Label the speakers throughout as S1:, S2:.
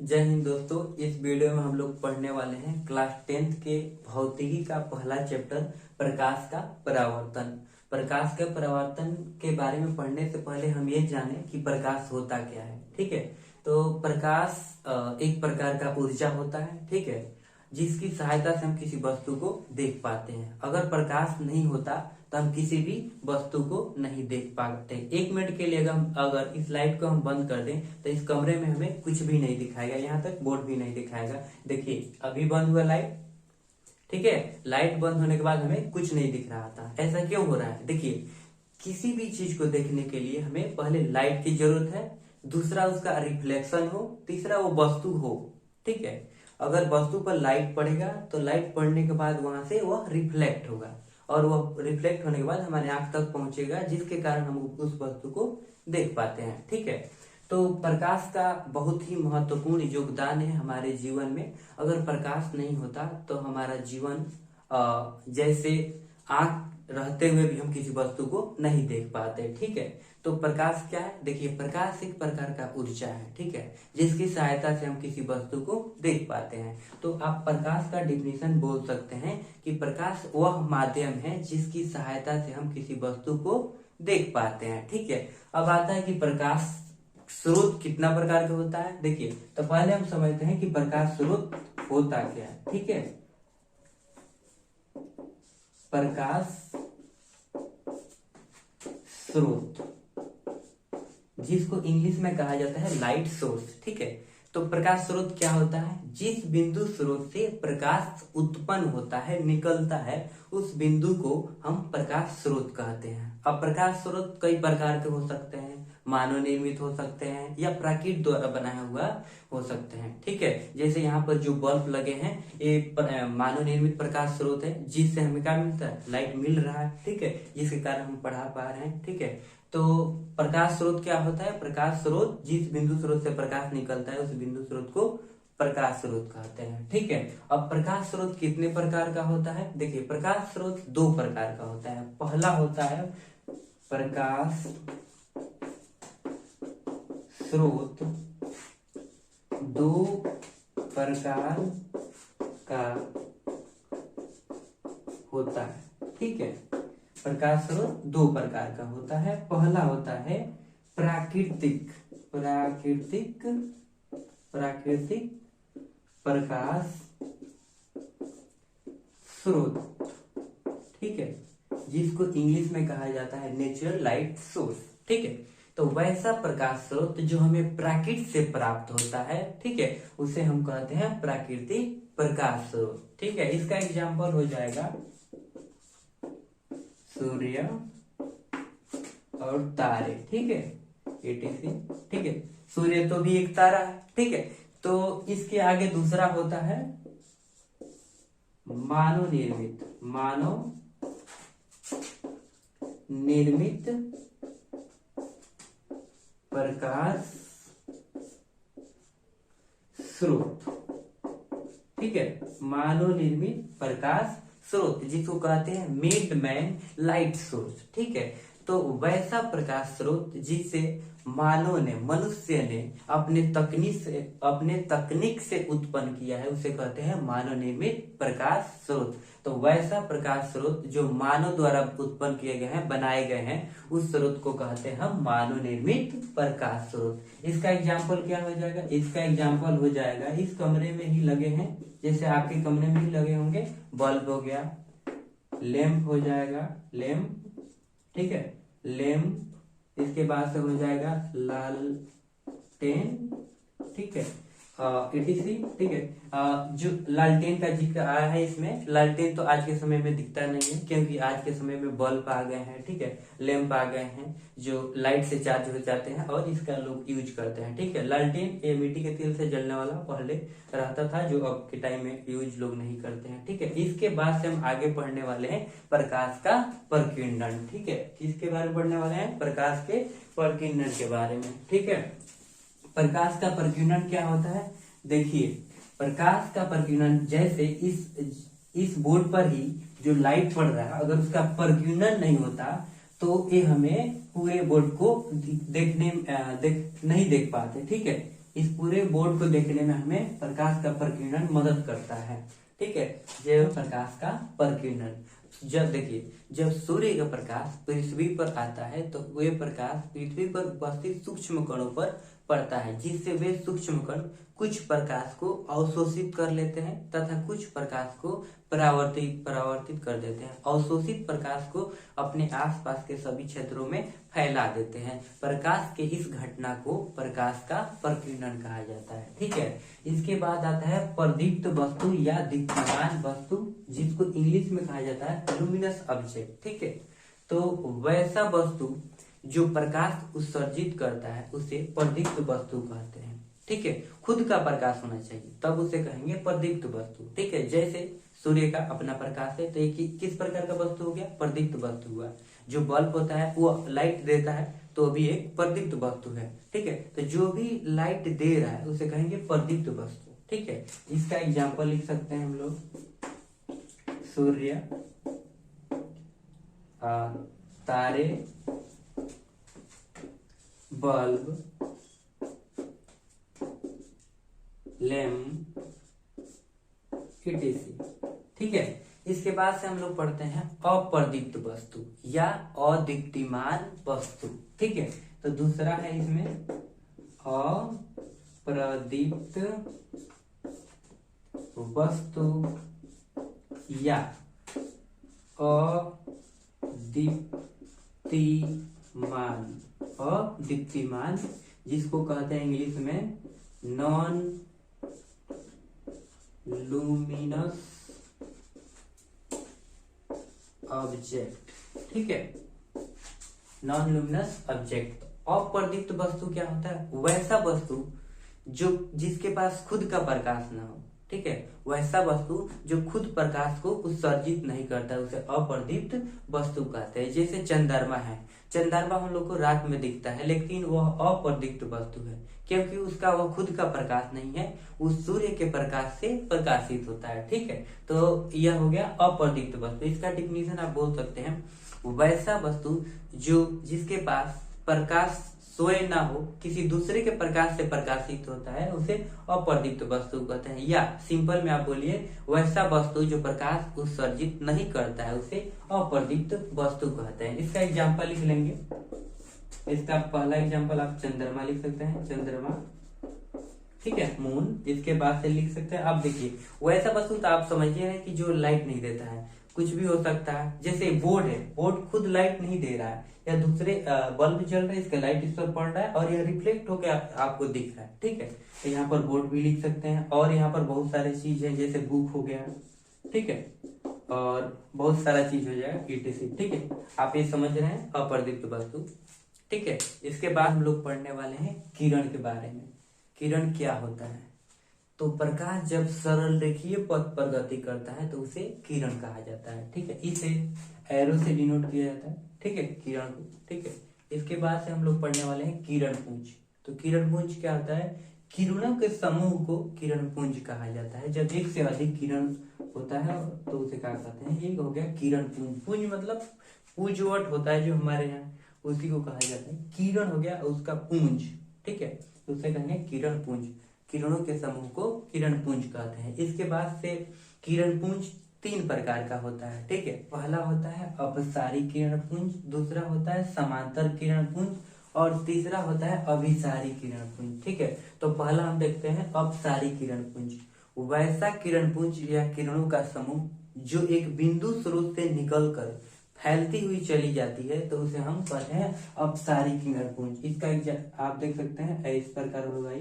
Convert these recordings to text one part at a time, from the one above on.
S1: जय हिंद दोस्तों। इस वीडियो में हम लोग पढ़ने वाले हैं क्लास 10th के भौतिकी का पहला चैप्टर प्रकाश का परावर्तन। प्रकाश के परावर्तन के बारे में पढ़ने से पहले हम ये जानें कि प्रकाश होता क्या है। ठीक है, तो प्रकाश एक प्रकार का ऊर्जा होता है, ठीक है, जिसकी सहायता से हम किसी वस्तु को देख पाते हैं। अगर प्रकाश नहीं होता तो हम किसी भी वस्तु को नहीं देख पाते। 1 मिनट के लिए अगर इस लाइट को हम बंद कर दें तो इस कमरे में हमें कुछ भी नहीं दिखाएगा, यहाँ तक बोर्ड भी नहीं दिखाएगा। देखिए अभी बंद हुआ लाइट, ठीक है, लाइट बंद होने के बाद हमें कुछ नहीं दिख रहा था। ऐसा क्यों हो रहा है? देखिए, किसी भी चीज को देखने के लिए हमें पहले लाइट की जरूरत है, दूसरा उसका रिफ्लेक्शन हो, तीसरा वो वस्तु हो। ठीक है, अगर वस्तु पर लाइट पड़ेगा तो लाइट पड़ने के बाद वहां से वह रिफ्लेक्ट होगा और वह रिफ्लेक्ट होने के बाद हमारे आंख तक पहुंचेगा, जिसके कारण हम उस वस्तु को देख पाते हैं। ठीक है, तो प्रकाश का बहुत ही महत्वपूर्ण योगदान है हमारे जीवन में। अगर प्रकाश नहीं होता तो हमारा जीवन जैसे आंख रहते हुए भी हम किसी वस्तु को नहीं देख पाते। ठीक है, तो प्रकाश क्या है? देखिए, प्रकाश एक प्रकार का ऊर्जा है, ठीक है, जिसकी सहायता से हम किसी वस्तु को देख पाते हैं। तो आप प्रकाश का डिफिनेशन बोल सकते हैं कि प्रकाश वह माध्यम है जिसकी सहायता से हम किसी वस्तु को देख पाते हैं। ठीक है, अब आता है कि प्रकाश स्रोत कितना प्रकार का होता है। देखिए, तो पहले हम समझते हैं कि प्रकाश स्रोत होता क्या है। ठीक है, प्रकाश स्रोत जिसको इंग्लिश में कहा जाता है लाइट सोर्स। ठीक है, तो प्रकाश स्रोत क्या होता है? जिस बिंदु स्रोत से प्रकाश उत्पन्न होता है, निकलता है, उस बिंदु को हम प्रकाश स्रोत कहते हैं। अब प्रकाश स्रोत कई प्रकार के हो सकते हैं, मानव निर्मित हो सकते हैं या प्रकृति द्वारा बनाया हुआ हो सकते हैं। ठीक है, जैसे यहाँ पर जो बल्ब लगे हैं ये मानव निर्मित प्रकाश स्रोत है, जिससे हमें क्या मिलता है? लाइट मिल रहा है। ठीक है, जिसके कारण हम पढ़ा पा रहे हैं। ठीक है, तो प्रकाश स्रोत क्या होता है? प्रकाश स्रोत जिस बिंदु स्रोत से प्रकाश निकलता है उस बिंदु स्रोत को प्रकाश स्रोत कहते हैं। ठीक है, अब प्रकाश स्रोत कितने प्रकार का होता है? देखिए, प्रकाश स्रोत 2 प्रकार का होता है। पहला होता है प्रकाश स्रोत 2 प्रकार का होता है। ठीक है, प्रकाश स्रोत 2 प्रकार का होता है। पहला होता है प्राकृतिक प्रकाश स्रोत। ठीक है, जिसको इंग्लिश में कहा जाता है नेचुरल लाइट सोर्स। ठीक है, तो वैसा प्रकाश स्रोत जो हमें प्रकृति से प्राप्त होता है, ठीक है, उसे हम कहते हैं प्राकृतिक प्रकाश स्रोत। ठीक है, इसका एग्जाम्पल हो जाएगा सूर्य और तारे। ठीक है, etc। ठीक है, सूर्य तो भी एक तारा है। ठीक है, तो इसके आगे दूसरा होता है मानव निर्मित प्रकाश स्रोत। ठीक है, मानव निर्मित प्रकाश स्रोत जिसको कहते हैं मेड मैन लाइट सोर्स। ठीक है, तो वैसा प्रकाश स्रोत जिसे मनुष्य ने अपने तकनीक से उत्पन्न किया है उसे कहते हैं मानव निर्मित प्रकाश स्रोत। तो वैसा प्रकाश स्रोत जो मानव द्वारा उत्पन्न किए गए हैं, बनाए गए हैं, उस स्रोत को कहते हैं हम मानव निर्मित प्रकाश स्रोत। इसका एग्जाम्पल क्या हो जाएगा? इसका एग्जाम्पल हो जाएगा इस कमरे में ही लगे हैं, जैसे आपके कमरे में ही लगे होंगे, बल्ब हो गया, लैंप हो जाएगा, लैंप। ठीक है, लैंप, इसके बाद से हो जाएगा लालटेन। ठीक है, etc। ठीक है, जो लालटेन का जिक्र आया है इसमें, लालटेन तो आज के समय में दिखता नहीं है क्योंकि आज के समय में बल्ब आ गए हैं। ठीक है, लैंप आ गए हैं जो लाइट से चार्ज हो जाते हैं और इसका लोग यूज करते हैं। ठीक है, लालटेन ये मिट्टी के तेल से जलने वाला पहले रहता था, जो अब के टाइम में यूज लोग नहीं करते हैं। ठीक है, इसके बाद से हम आगे पढ़ने वाले हैं प्रकाश का प्रकीर्णन। ठीक है, किसके बारे में पढ़ने वाले हैं? प्रकाश के प्रकीर्णन के बारे में। ठीक है, प्रकाश का प्रकीर्णन क्या होता है? देखिए, प्रकाश का प्रकीर्णन जैसे इस बोर्ड पर ही जो लाइट पड़ रहा है, अगर उसका प्रकीर्णन नहीं होता तो ये हमें पूरे बोर्ड को नहीं देख पाते। ठीक है, इस पूरे बोर्ड को देखने में हमें प्रकाश का प्रकीर्णन मदद करता है। ठीक है, जैव प्रकाश का प्रकीर्णन। जब देखिए, जब सूर्य का प्रकाश पृथ्वी पर आता है तो वे प्रकाश पृथ्वी पर उपस्थित सूक्ष्म कणों पर पड़ता है, जिससे वे सूक्ष्म कण कुछ प्रकाश को अवशोषित कर लेते हैं तथा कुछ प्रकाश को परावर्तित कर देते हैं। अवशोषित प्रकाश को अपने आसपास के सभी क्षेत्रों में फैला देते हैं। प्रकाश के इस घटना को प्रकाश का प्रकीर्णन कहा जाता है। ठीक है, इसके बाद आता है प्रदीप्त वस्तु या दीप्यमान वस्तु, जिसको इंग्लिश में कहा जाता है लुमिनस ऑब्जेक्ट। ठीक है, तो वैसा वस्तु जो प्रकाश उत्सर्जित करता है उसे प्रदीप्त वस्तु कहते हैं। ठीक है, खुद का प्रकाश होना चाहिए तब उसे कहेंगे प्रदीप्त वस्तु। ठीक है, जैसे सूर्य का अपना प्रकाश है तो एक किस प्रकार का वस्तु हो गया, प्रदीप्त वस्तु हुआ। जो बल्ब होता है वो लाइट देता है तो भी एक प्रदीप्त वस्तु है। ठीक है, तो जो भी लाइट दे रहा है उसे कहेंगे प्रदीप्त वस्तु। ठीक है, इसका एग्जाम्पल लिख सकते हैं हम लोग, सूर्य, तारे, बल्ब, लैम्प, etc। ठीक है, इसके बाद से हम लोग पढ़ते हैं अप्रदीप्त वस्तु या अदीप्तिमान वस्तु। ठीक है, तो दूसरा है इसमें अप्रदीप्त वस्तु या अदीप्तिमान, जिसको कहते हैं इंग्लिश में नॉन लुमिनस ऑब्जेक्ट। ठीक है, नॉन लुमिनस ऑब्जेक्ट। अप्रदीप्त वस्तु क्या होता है, वैसा वस्तु जो जिसके पास खुद का प्रकाश ना हो। ठीक है, वैसा वस्तु जो खुद प्रकाश को उत्सर्जित नहीं करता है उसे अप्रदीप्त वस्तु कहते हैं। जैसे चंद्रमा है, चंद्रमा हम लोग को रात में दिखता है लेकिन वह अप्रदीप्त वस्तु है क्योंकि उसका वह खुद का प्रकाश नहीं है, उस सूर्य के प्रकाश से प्रकाशित होता है। ठीक है, तो यह हो गया अप्रदीप्त वस्तु। इसका डिफिनीशन आप बोल सकते हैं, वैसा वस्तु जो जिसके पास प्रकाश स्वयं ना हो, किसी दूसरे के प्रकाश से प्रकाशित होता है उसे अप्रदीप्त वस्तु कहते हैं। या सिंपल में आप बोलिए, वैसा वस्तु जो प्रकाश उत्सर्जित नहीं करता है उसे अप्रदीप्त वस्तु कहते हैं। इसका एग्जाम्पल लिख लेंगे। इसका पहला एग्जाम्पल आप चंद्रमा लिख सकते हैं, चंद्रमा। ठीक है, मून। इसके बाद से लिख सकते हैं, आप देखिए वैसा वस्तु तो आप समझिए है कि जो लाइट नहीं देता है, कुछ भी हो सकता है। जैसे बोर्ड है, बोर्ड खुद लाइट नहीं दे रहा है या दूसरे बल्ब जल रहा है, इसका लाइट इस पर पड़ रहा है और यह रिफ्लेक्ट होकर आपको दिख रहा है। ठीक है, तो यहाँ पर बोर्ड भी लिख सकते हैं। और यहाँ पर बहुत सारी चीज है, जैसे बुक हो गया, ठीक है, और बहुत सारा चीज हो जाएगा etc। ठीक है, आप ये समझ रहे हैं अप्रदीप्त वस्तु। ठीक है, इसके बाद हम लोग पढ़ने वाले हैं किरण के बारे में। किरण क्या होता है, तो प्रकाश जब सरल रेखीय पथ पर गति करता है तो उसे किरण कहा जाता है। ठीक है, इसे एरो से डिनोट किया जाता है। ठीक है, किरण को। ठीक है, इसके बाद से हम लोग पढ़ने वाले हैं किरण पुंज। तो किरण पुंज क्या होता है, किरणों के समूह को किरण पुंज कहा जाता है। जब एक से अधिक किरण होता है तो उसे क्या कहते हैं, एक हो गया किरण पुंज। पुंज मतलब पूंजवट होता है जो हमारे यहाँ, उसी को कहा जाता है। किरण हो गया उसका पुंज। ठीक है, तो उसे कहेंगे किरण पुंज। किरणों के समूह को किरण पुंज कहते हैं। इसके बाद से किरण पुंज 3 प्रकार का होता है। ठीक है, पहला होता है अपसारी किरण पुंज, दूसरा होता है समांतर किरण पुंज और तीसरा होता है अभिसारी किरण पुंज। ठीक है, तो पहला हम देखते हैं अपसारी किरण पुंज। वैसा किरण पुंज या किरणों का समूह जो एक बिंदु स्रोत से निकलकर फैलती हुई चली जाती है तो उसे हम कहते हैं अपसारी किरण पुंज। इसका आप देख सकते हैं इस प्रकार होगा,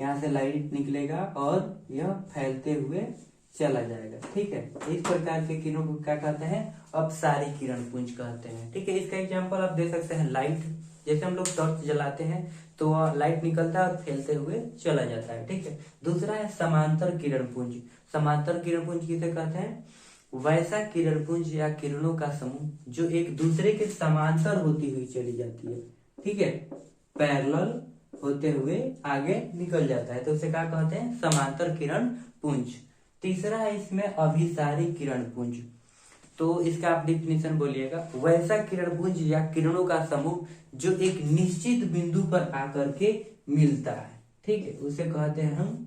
S1: यहाँ से लाइट निकलेगा और यह फैलते हुए चला जाएगा। ठीक है, इस प्रकार के किरणों को क्या कहते हैं, अपसारी किरण पुंज कहते हैं। ठीक है, इसका एग्जांपल आप दे सकते हैं लाइट। जैसे हम लोग टॉर्च जलाते हैं तो लाइट निकलता है और फैलते हुए चला जाता है। ठीक है, दूसरा है समांतर किरण पुंज। समांतर किरण पुंज किसे कहते हैं, वैसा किरण पुंज या किरणों का समूह जो एक दूसरे के समांतर होती हुई चली जाती है। ठीक है, पैरेलल होते हुए आगे निकल जाता है तो उसे क्या कहते हैं, समांतर किरण पुंज। तीसरा है इसमें अभिसारी किरण पुंज। तो इसका आप डिफिनेशन बोलिएगा, वैसा किरण पुंज या किरणों का समूह जो एक निश्चित बिंदु पर आकर के मिलता है। ठीक है, उसे कहते हैं हम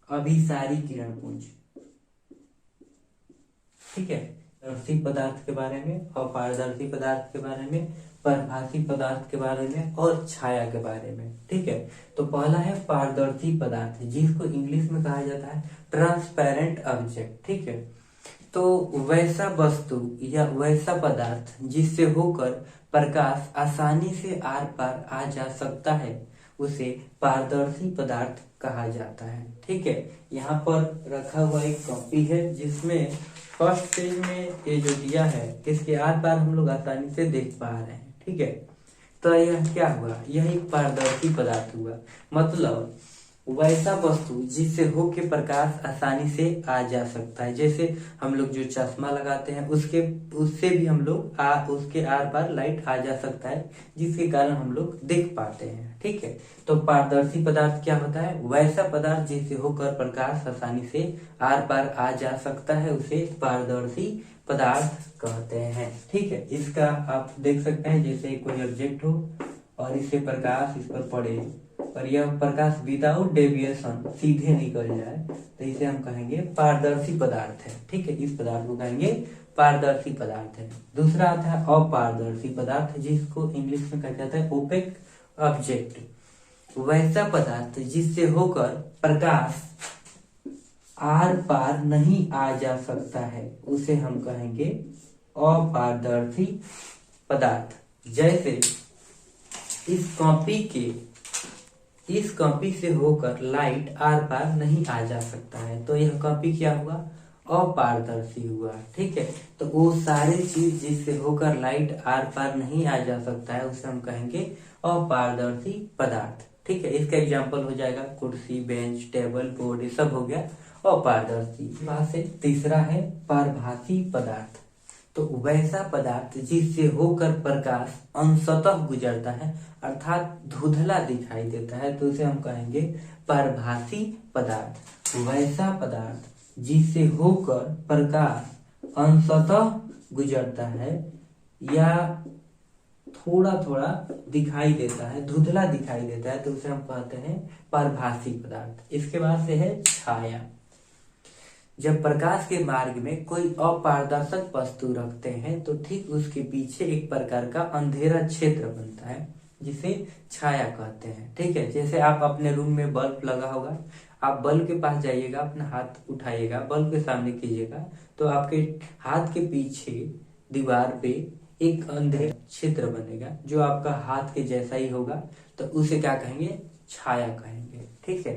S1: अभिसारी किरण पुंज। ठीक है, पारदर्शी पदार्थ के बारे में, अपारदर्शी पदार्थ के बारे में, परभासी पदार्थ के बारे में और छाया के बारे में। ठीक है, तो पहला है पारदर्शी पदार्थ, जिसको इंग्लिश में कहा जाता है ट्रांसपेरेंट ऑब्जेक्ट। ठीक है, तो वैसा वस्तु या वैसा पदार्थ जिससे होकर प्रकाश आसानी से आर पार आ जा सकता है, उसे पारदर्शी पदार्थ कहा जाता है। ठीक है, यहाँ पर रखा हुआ एक कॉपी है जिसमें फर्स्ट पेज में ये जो दिया है इसके आर पार हम लोग आसानी से देख पा रहे हैं। ठीक है, तो यह क्या हुआ, यह एक पारदर्शी पदार्थ हुआ, मतलब वैसा वस्तु जिससे होके प्रकाश आसानी से आ जा सकता है। जैसे हम लोग जो चश्मा लगाते हैं उससे भी हम लोग उसके आर पार लाइट आ जा सकता है, जिसके कारण हम लोग देख पाते हैं। ठीक है, तो पारदर्शी पदार्थ क्या होता है, वैसा पदार्थ जिससे होकर प्रकाश आसानी से आर पार आ जा सकता है, उसे पारदर्शी पदार्थ कहते हैं। ठीक है, इसका आप देख सकते हैं, जैसे कोई ऑब्जेक्ट हो और इससे प्रकाश इस पर पड़े और यह प्रकाश विदाउट डेविएशन सीधे निकल जाए, तो इसे हम कहेंगे पारदर्शी पदार्थ है। ठीक है, इस पदार्थ को कहेंगे पारदर्शी पदार्थ है। दूसरा आता है अपारदर्शी पदार्थ, जिसको इंग्लिश में कहा जाता है ओपेक ऑब्जेक्ट। वैसा पदार्थ जिससे होकर प्रकाश आर पार नहीं आ जा सकता है, उसे हम कहेंगे अपारदर्शी पदार्थ। जैसे इस कॉपी से होकर लाइट आर पार नहीं आ जा सकता है, तो यह कॉपी क्या हुआ, अपारदर्शी हुआ। ठीक है, तो वो सारी चीज जिससे होकर लाइट आर पार नहीं आ जा सकता है, उसे हम कहेंगे अपारदर्शी पदार्थ। ठीक है, इसका एग्जाम्पल हो जाएगा कुर्सी, बेंच, टेबल, बोर्ड, ये सब हो गया अपारदर्शी। वहां से तीसरा है पारभासी पदार्थ, तो वैसा पदार्थ जिससे होकर प्रकाश अंशतः गुजरता है, अर्थात धुंधला दिखाई देता है, तो उसे हम कहेंगे पारभासी पदार्थ। वैसा पदार्थ जिससे होकर प्रकाश अंशतः गुजरता है या थोड़ा थोड़ा दिखाई देता है, धुंधला दिखाई देता है, तो उसे हम कहते हैं पारभासी पदार्थ। इसके बाद से है छाया। जब प्रकाश के मार्ग में कोई अपारदर्शक वस्तु रखते हैं, तो ठीक उसके पीछे एक प्रकार का अंधेरा क्षेत्र बनता है, जिसे छाया कहते हैं। ठीक है, जैसे आप अपने रूम में बल्ब लगा होगा, आप बल्ब के पास जाइएगा, अपना हाथ उठाइएगा, बल्ब के सामने कीजिएगा, तो आपके हाथ के पीछे दीवार पे एक अंधेरा क्षेत्र बनेगा, जो आपका हाथ के जैसा ही होगा, तो उसे क्या कहेंगे, छाया कहेंगे। ठीक है।